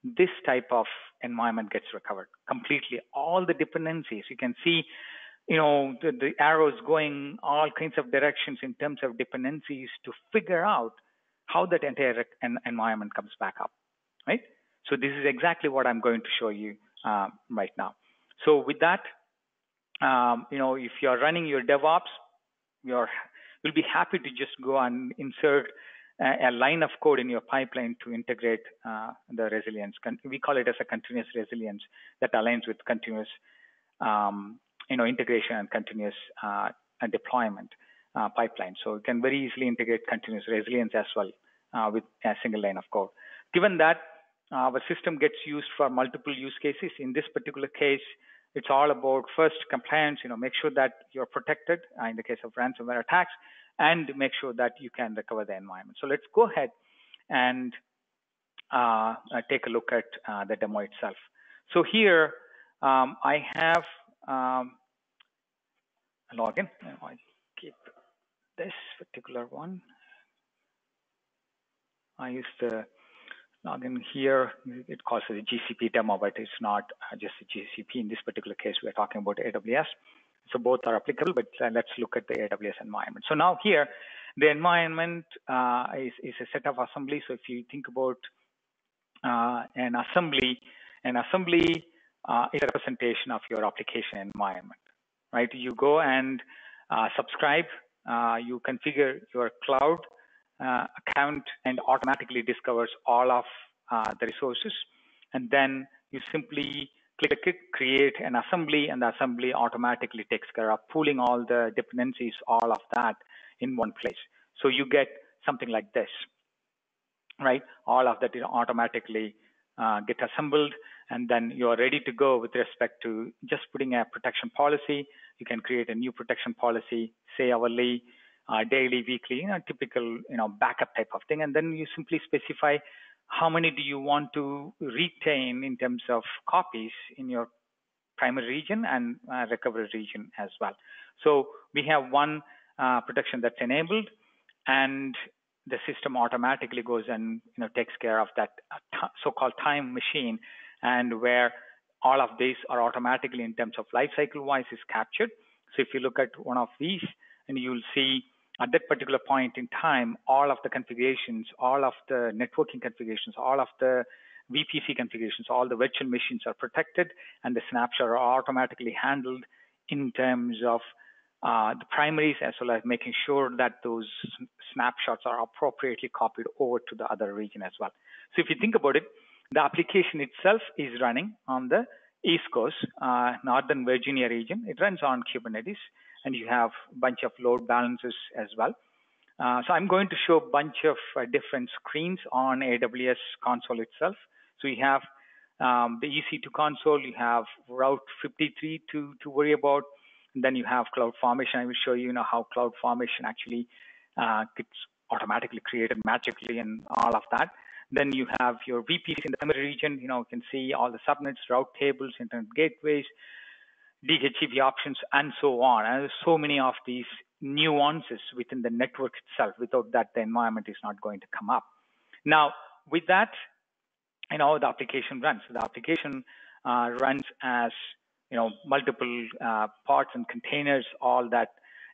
this type of environment gets recovered completely. All the dependencies, you can see, the arrows going all kinds of directions in terms of dependencies to figure out how that entire environment comes back up, right? So this is exactly what I'm going to show you right now. So with that, if you're running your DevOps, you'll be happy to just go and insert a line of code in your pipeline to integrate the resilience. We call it as a continuous resilience that aligns with continuous integration and continuous deployment pipeline. So you can very easily integrate continuous resilience as well with a single line of code. Given that our system gets used for multiple use cases, in this particular case, it's all about first compliance, make sure that you're protected in the case of ransomware attacks, and make sure that you can recover the environment. So let's go ahead and take a look at the demo itself. So here I have a login. I keep this particular one. I use the login here. It calls it a GCP demo, but it's not just a GCP. In this particular case, we are talking about AWS. So both are applicable, but let's look at the AWS environment. So now here, the environment is a set of assembly. So if you think about an assembly is a representation of your application environment, right? You go and subscribe, you configure your cloud account, and automatically discovers all of the resources. And then you simply click it, create an assembly, and the assembly automatically takes care of pooling all the dependencies, all of that in one place. So you get something like this, right? All of that is automatically get assembled, and then you're ready to go with respect to just putting a protection policy. You can create a new protection policy, say hourly, daily, weekly, typical, backup type of thing. And then you simply specify how many do you want to retain in terms of copies in your primary region and recovery region as well. So we have one protection that's enabled, and the system automatically goes and takes care of that so-called time machine, and where all of these are automatically in terms of life cycle wise is captured. So if you look at one of these, and you'll see at that particular point in time, all of the configurations, all of the networking configurations, all of the VPC configurations, all the virtual machines are protected, and the snapshots are automatically handled in terms of the primaries, as well as making sure that those snapshots are appropriately copied over to the other region as well. So if you think about it, the application itself is running on the East Coast, Northern Virginia region. It runs on Kubernetes, and you have a bunch of load balancers as well. So I'm going to show a bunch of different screens on AWS console itself. So you have the EC2 console, you have Route 53 to worry about, and then you have CloudFormation. I will show you, how CloudFormation actually gets automatically created magically and all of that. Then you have your VPCs in the primary region. You can see all the subnets, route tables, internet gateways, DHCP options, and so on. And there's so many of these nuances within the network itself. Without that, the environment is not going to come up. Now, with that, the application runs. The application runs as multiple parts and containers. All that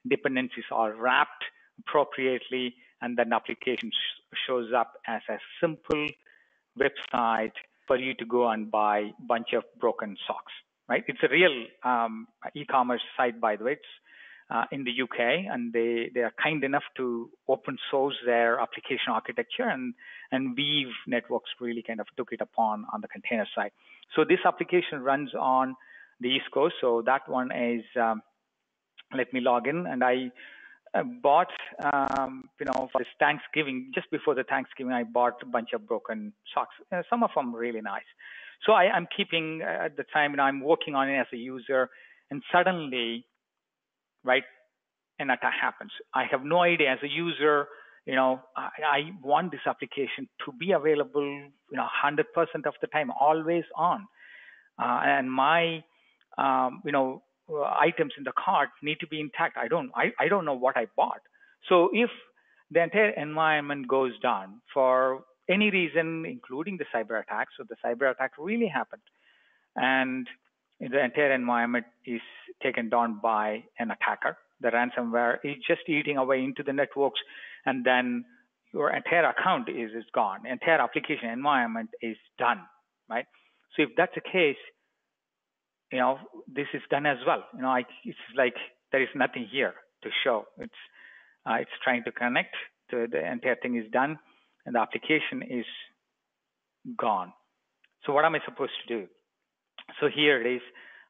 dependencies are wrapped appropriately, and then the application shows up as a simple website for you to go and buy a bunch of broken socks. Right? It's a real e-commerce site, by the way. It's in the UK, and they are kind enough to open source their application architecture, and Weave Networks really kind of took it upon on the container side. So this application runs on the East Coast. So that one is, let me log in, and I bought, for this Thanksgiving, just before the Thanksgiving, I bought a bunch of broken socks. Some of them really nice. So I'm keeping at the time, I'm working on it as a user, and suddenly, right, an attack happens. I have no idea as a user, I want this application to be available, 100% of the time, always on. And my, items in the cart need to be intact. I don't know what I bought. So if the entire environment goes down for any reason, including the cyber attack, so the cyber attack really happened, and the entire environment is taken down by an attacker, the ransomware is just eating away into the networks, and then your entire account is gone. The entire application environment is done, right? So if that's the case, this is done as well. It's like there is nothing here to show. It's trying to connect. The entire thing is done, and the application is gone. So what am I supposed to do? So here it is.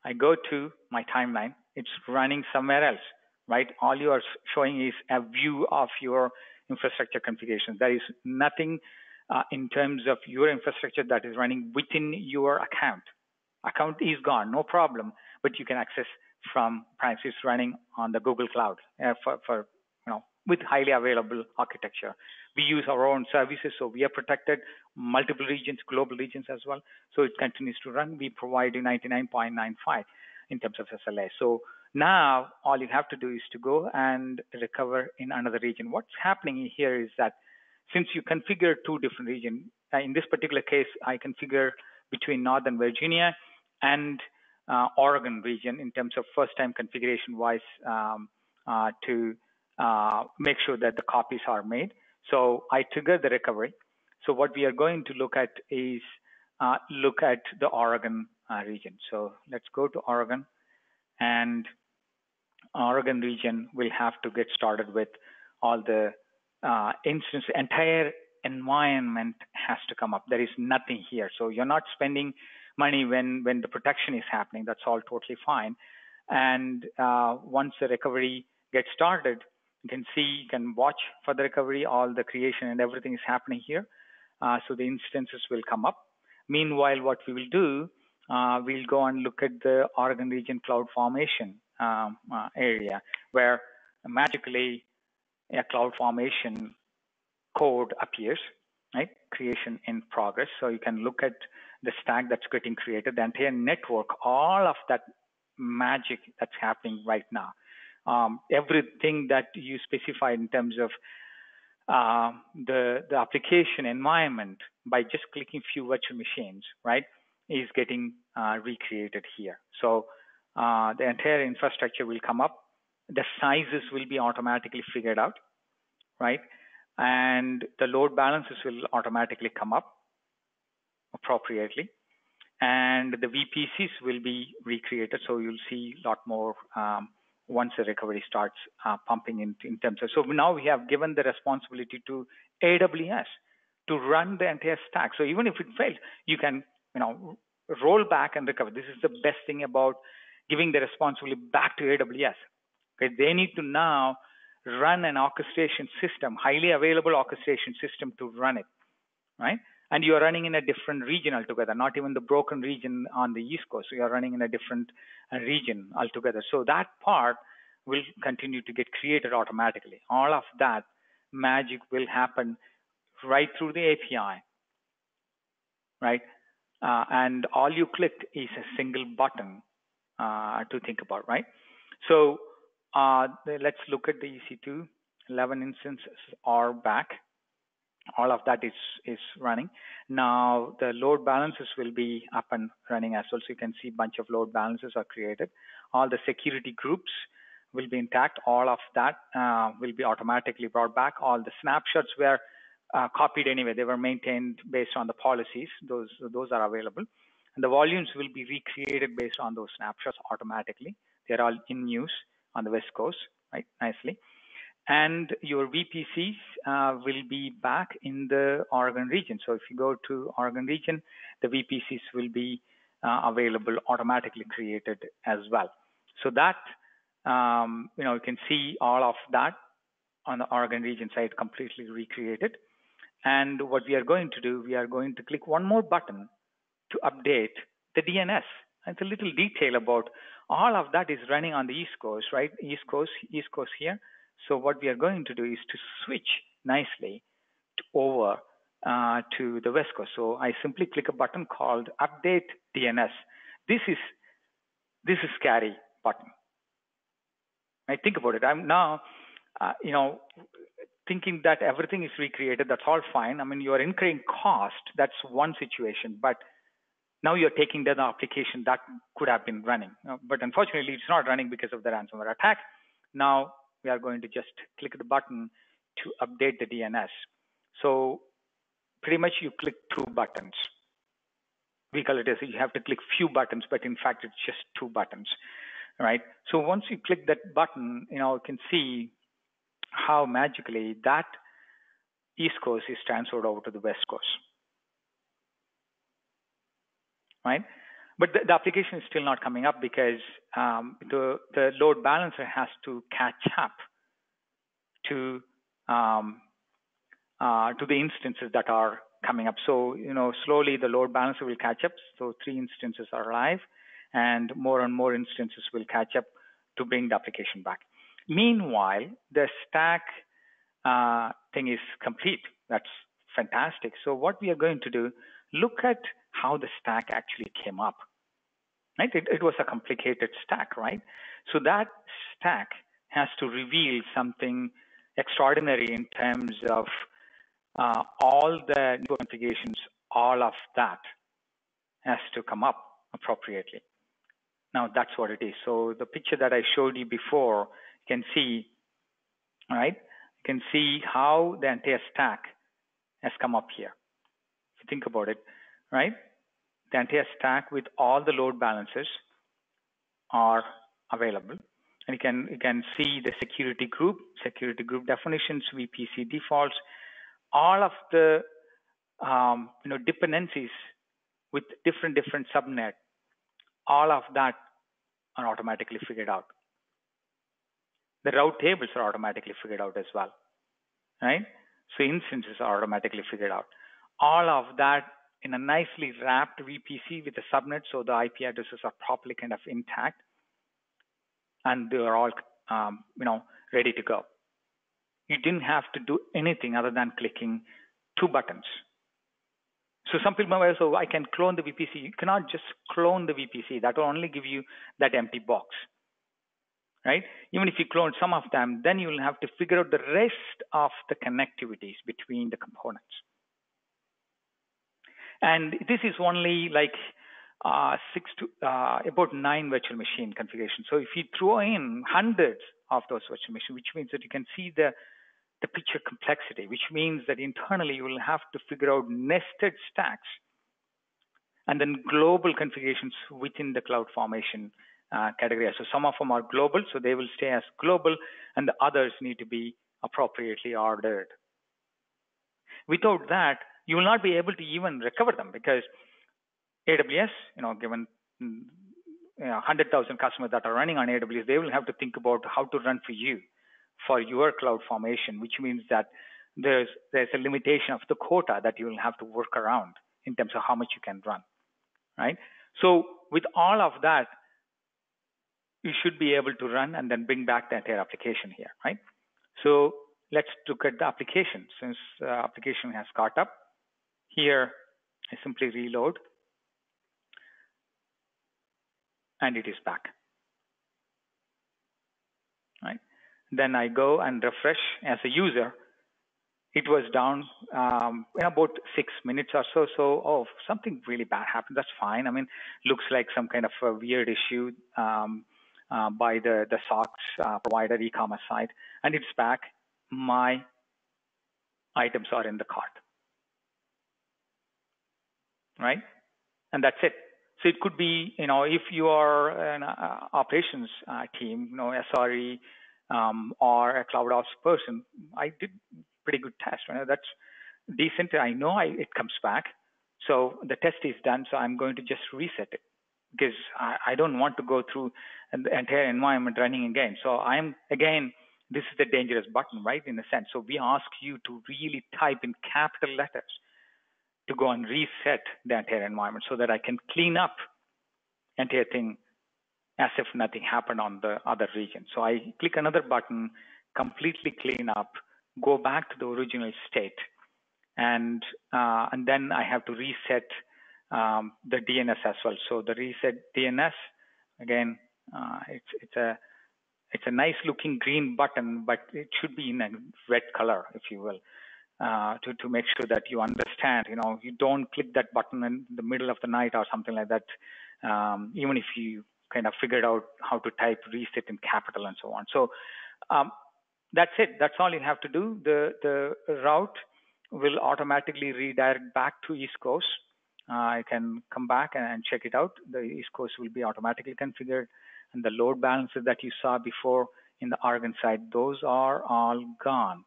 I go to my timeline. It's running somewhere else, right? All you are showing is a view of your infrastructure configuration. There is nothing in terms of your infrastructure that is running within your account. Account is gone, no problem. but you can access from premises running on the Google Cloud for with highly available architecture. We use our own services, so we are protected, multiple regions, global regions as well. So it continues to run. We provide you 99.95 in terms of SLA. So now all you have to do is to go and recover in another region. What's happening here is that since you configure two different regions, in this particular case, I configure between Northern Virginia and Oregon region in terms of first-time configuration-wise to make sure that the copies are made. So I trigger the recovery. So what we are going to look at is look at the Oregon region. So let's go to Oregon, and Oregon region will have to get started with all the instance. Entire environment has to come up. There is nothing here. So you're not spending money when the protection is happening. That's all totally fine. And once the recovery gets started, you can see, you can watch for the recovery, all the creation and everything is happening here. So the instances will come up. Meanwhile, what we will do, we'll go and look at the Oregon region cloud formation area, where magically a cloud formation code appears, right? Creation in progress. So you can look at the stack that's getting created, the entire network, all of that magic that's happening right now. Everything that you specified in terms of the application environment by just clicking few virtual machines, right, is getting recreated here. So the entire infrastructure will come up. The sizes will be automatically figured out, right? And the load balances will automatically come up appropriately. And the VPCs will be recreated. So you'll see a lot more once the recovery starts pumping in terms of. So now we have given the responsibility to AWS to run the entire stack. So even if it fails, you can roll back and recover. This is the best thing about giving the responsibility back to AWS. Okay, they need to now run an orchestration system, highly available orchestration system to run it, right? And you are running in a different region altogether, not even the broken region on the East Coast. So you are running in a different region altogether. So that part will continue to get created automatically. All of that magic will happen right through the API, right? And all you clicked is a single button to think about, right? So let's look at the EC2. 11 instances are back. All of that is running. Now the load balances will be up and running as well. So you can see a bunch of load balances are created. All the security groups will be intact. All of that will be automatically brought back. All the snapshots were copied anyway. They were maintained based on the policies. Those are available. And the volumes will be recreated based on those snapshots automatically. They're all in use on the West Coast, right? Nicely. And your VPCs will be back in the Oregon region. So if you go to Oregon region, the VPCs will be available, automatically created as well. So that, you can see all of that on the Oregon region side completely recreated. And what we are going to do, we are going to click one more button to update the DNS. It's a little detail about all of that is running on the East Coast, right? East Coast here. So what we are going to do is to switch nicely over to the West Coast. So I simply click a button called Update DNS. This is scary button. Right? Think about it. I'm now, thinking that everything is recreated. That's all fine. I mean, you are incurring cost. That's one situation, but now you're taking the application that could have been running, but unfortunately it's not running because of the ransomware attack. Now we are going to just click the button to update the DNS. So pretty much you click two buttons. We call it as you have to click few buttons, but in fact it's just two buttons, right? So once you click that button, you can see how magically that East Coast is transferred over to the West Coast. Right? But the application is still not coming up because the load balancer has to catch up to the instances that are coming up. So slowly the load balancer will catch up. So 3 instances are live, and more instances will catch up to bring the application back. Meanwhile, the stack thing is complete. That's fantastic. So what we are going to do, look at how the stack actually came up. Right? It was a complicated stack, right? So that stack has to reveal something extraordinary in terms of all the configurations, all of that has to come up appropriately. Now that's what it is. So the picture that I showed you before, you can see, right? You can see how the entire stack has come up here. If you think about it, right? The entire stack with all the load balancers are available. And you can see the security group definitions, VPC defaults, all of the dependencies with different subnet, all of that are automatically figured out. The route tables are automatically figured out as well, right? So instances are automatically figured out. All of that in a nicely wrapped VPC with a subnet, so the IP addresses are properly kind of intact, and they are all ready to go. You didn't have to do anything other than clicking 2 buttons. So some people might say, so I can clone the VPC. You cannot just clone the VPC. That will only give you that empty box, right? Even if you clone some of them, then you will have to figure out the rest of the connectivities between the components. And this is only like about 9 virtual machine configurations. So if you throw in hundreds of those virtual machines, which means that you can see the picture complexity, which means that internally you will have to figure out nested stacks and then global configurations within the CloudFormation category. So some of them are global, so they will stay as global, and the others need to be appropriately ordered. Without that, you will not be able to even recover them, because AWS, given 100,000 customers that are running on AWS, they will have to think about how to run for you, for your CloudFormation, which means that there's a limitation of the quota that you will have to work around in terms of how much you can run, right? So with all of that, you should be able to run and then bring back the entire application here, right? So let's look at the application. Since the application has caught up, here I simply reload, and it is back, right? Then I go and refresh as a user. It was down in about 6 minutes or so. So, oh, something really bad happened. That's fine. I mean, looks like some kind of a weird issue by the SOX provider e-commerce site, and it's back. My items are in the cart, right? And that's it. So it could be, if you are an operations team, SRE, or a cloud ops person, I did pretty good test. That's decent. I know it comes back. So the test is done. So I'm going to just reset it, because I don't want to go through the entire environment running again. So this is the dangerous button, right? In a sense. So we ask you to really type in capital letters to go and reset the entire environment, so that I can clean up the entire thing as if nothing happened on the other region. So I click another button, completely clean up, go back to the original state, and then I have to reset the DNS as well. So the reset DNS, again, it's a nice looking green button, but it should be in a red color, if you will. To make sure that you understand, you don't click that button in the middle of the night or something like that, even if you kind of figured out how to type reset in capital and so on. So that's it. That's all you have to do. The route will automatically redirect back to East Coast. I can come back and check it out. The East Coast will be automatically configured, and the load balances that you saw before in the Oregon side, those are all gone,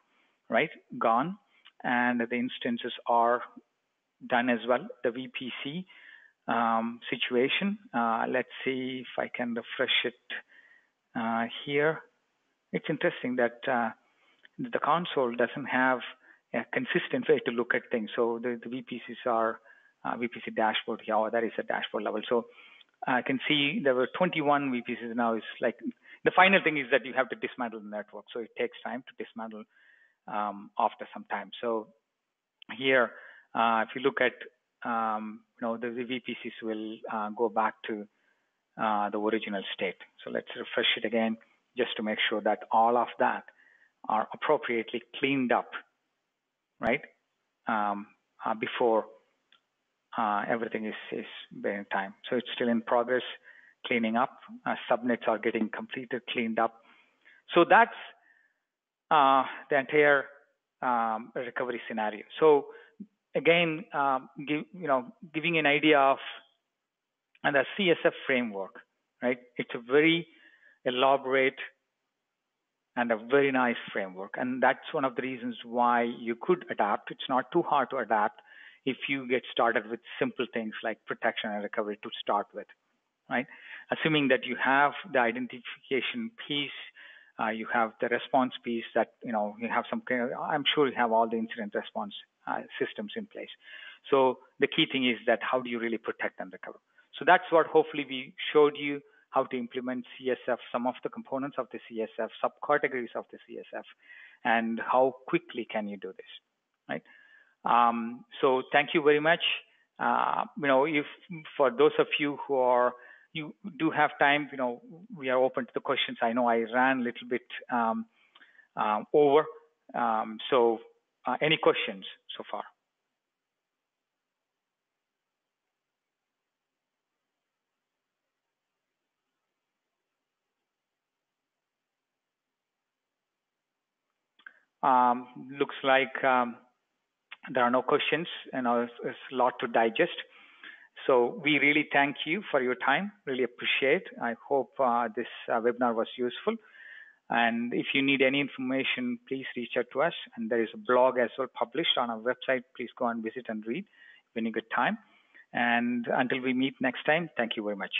right? Gone. And the instances are done as well. The VPC situation, let's see if I can refresh it here. It's interesting that the console doesn't have a consistent way to look at things. So the VPCs are VPC dashboard here. Oh, that is a dashboard level. So I can see there were 21 VPCs. Now it's like the final thing is that you have to dismantle the network. So it takes time to dismantle after some time. So here, if you look at, the VPCs will go back to the original state. So let's refresh it again just to make sure that all of that are appropriately cleaned up, right? Before everything is bearing time. So it's still in progress, cleaning up. Subnets are getting completed, cleaned up. So that's the entire recovery scenario. So again, giving an idea of and the CSF framework, right? It's a very elaborate and a very nice framework. And that's one of the reasons why you could adapt. It's not too hard to adapt if you get started with simple things like protection and recovery to start with, right? Assuming that you have the identification piece, you have the response piece that, you have some kind of, I'm sure you have all the incident response systems in place. So the key thing is that how do you really protect and recover? So that's what hopefully we showed you, how to implement CSF, some of the components of the CSF, subcategories of the CSF, and how quickly can you do this, right? So thank you very much. If for those of you you do have time, we are open to the questions. I know I ran a little bit over. So any questions so far? Looks like there are no questions, and it's a lot to digest. So we really thank you for your time. Really appreciate. I hope this webinar was useful. And if you need any information, please reach out to us. And there is a blog as well published on our website. Please go and visit and read when you get time. And until we meet next time, thank you very much.